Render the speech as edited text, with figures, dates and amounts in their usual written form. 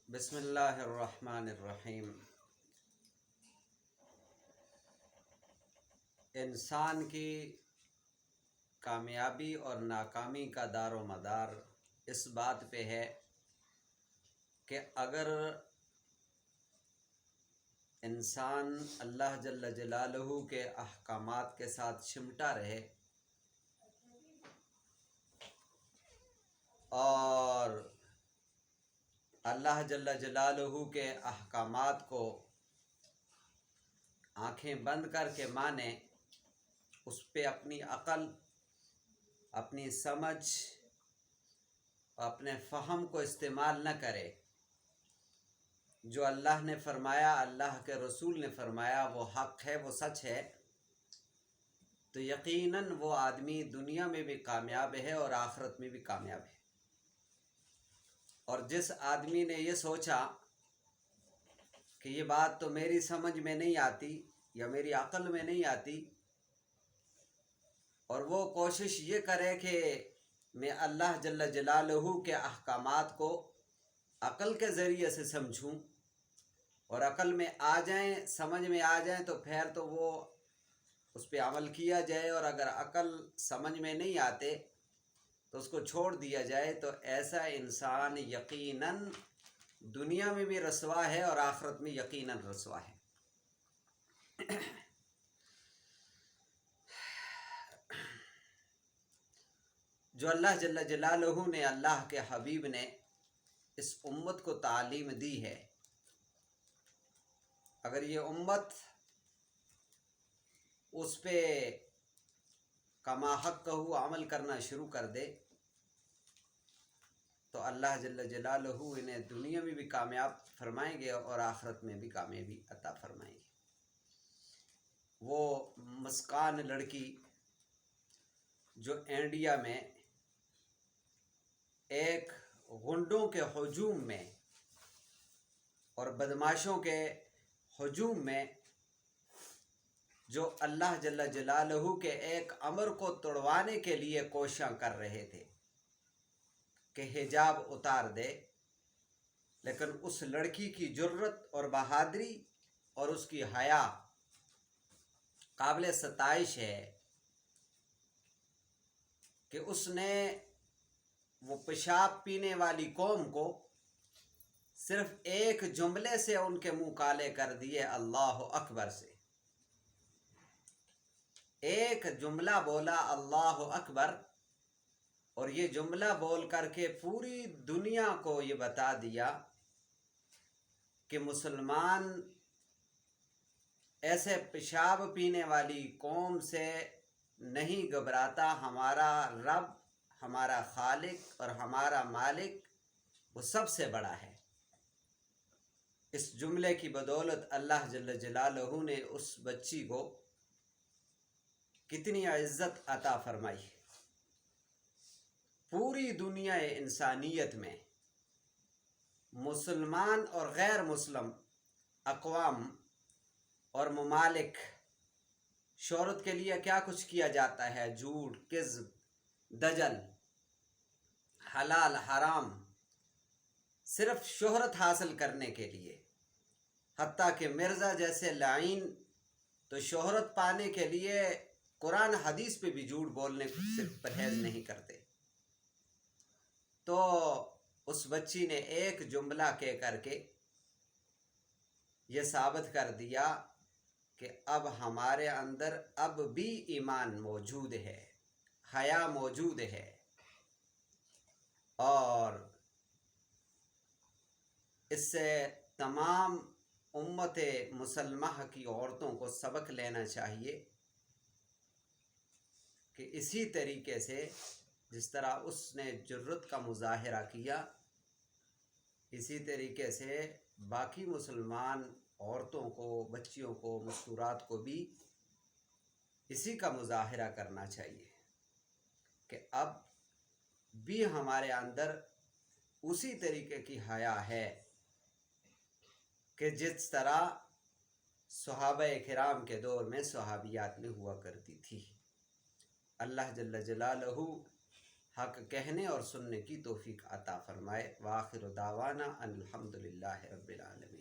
بسم اللہ الرحمن الرحیم۔ انسان کی کامیابی اور ناکامی کا دار و مدار اس بات پہ ہے کہ اگر انسان اللہ جل جلالہ کے احکامات کے ساتھ چمٹا رہے اور اللہ جل جلالہ کے احکامات کو آنکھیں بند کر کے مانے، اس پہ اپنی عقل، اپنی سمجھ، اپنے فہم کو استعمال نہ کرے، جو اللہ نے فرمایا، اللہ کے رسول نے فرمایا وہ حق ہے، وہ سچ ہے، تو یقیناً وہ آدمی دنیا میں بھی کامیاب ہے اور آخرت میں بھی کامیاب ہے۔ اور جس آدمی نے یہ سوچا کہ یہ بات تو میری سمجھ میں نہیں آتی یا میری عقل میں نہیں آتی، اور وہ کوشش یہ کرے کہ میں اللہ جل جلالہ کے احکامات کو عقل کے ذریعے سے سمجھوں اور عقل میں آ جائیں، سمجھ میں آ جائیں، تو پھر تو وہ اس پہ عمل کیا جائے، اور اگر عقل سمجھ میں نہیں آتے تو اس کو چھوڑ دیا جائے، تو ایسا انسان یقیناً دنیا میں بھی رسوا ہے اور آخرت میں یقیناً رسوا ہے۔ جو اللہ جل جلالہ نے، اللہ کے حبیب نے اس امت کو تعلیم دی ہے، اگر یہ امت اس پہ کما حق عمل کرنا شروع کر دے تو اللہ جل جلالہ انہیں دنیا میں بھی کامیاب فرمائیں گے اور آخرت میں بھی کامیابی عطا فرمائیں گے۔ وہ مسکان لڑکی جو انڈیا میں ایک غنڈوں کے ہجوم میں اور بدماشوں کے ہجوم میں، جو اللہ جل جلالہ کے ایک امر کو توڑوانے کے لیے کوشاں کر رہے تھے کہ حجاب اتار دے، لیکن اس لڑکی کی جرت اور بہادری اور اس کی حیا قابل ستائش ہے کہ اس نے وہ پیشاب پینے والی قوم کو صرف ایک جملے سے ان کے منہ کالے کر دیے، اللہ اکبر سے۔ ایک جملہ بولا، اللہ اکبر، اور یہ جملہ بول کر کے پوری دنیا کو یہ بتا دیا کہ مسلمان ایسے پیشاب پینے والی قوم سے نہیں گھبراتا، ہمارا رب، ہمارا خالق اور ہمارا مالک وہ سب سے بڑا ہے۔ اس جملے کی بدولت اللہ جل جلالہ نے اس بچی کو کتنی عزت عطا فرمائی۔ پوری دنیا انسانیت میں مسلمان اور غیر مسلم اقوام اور ممالک شہرت کے لیے کیا کچھ کیا جاتا ہے، جھوٹ، کذب، دجل، حلال حرام، صرف شہرت حاصل کرنے کے لیے، حتیٰ کہ مرزا جیسے لعین تو شہرت پانے کے لیے قرآن حدیث پہ بھی جھوٹ بولنے سے پرہیز نہیں کرتے۔ تو اس بچی نے ایک جملہ کہہ کر کے یہ ثابت کر دیا کہ اب ہمارے اندر اب بھی ایمان موجود ہے، حیا موجود ہے، اور اس سے تمام امت مسلمہ کی عورتوں کو سبق لینا چاہیے کہ اسی طریقے سے جس طرح اس نے جرت کا مظاہرہ کیا، اسی طریقے سے باقی مسلمان عورتوں کو، بچیوں کو، مستورات کو بھی اسی کا مظاہرہ کرنا چاہیے کہ اب بھی ہمارے اندر اسی طریقے کی حیا ہے کہ جس طرح صحابہ کرام کے دور میں صحابیات میں ہوا کرتی تھی۔ اللہ جل جلالہ حق کہنے اور سننے کی توفیق عطا فرمائے۔ وآخر دعوانا ان الحمدللہ رب العالمین۔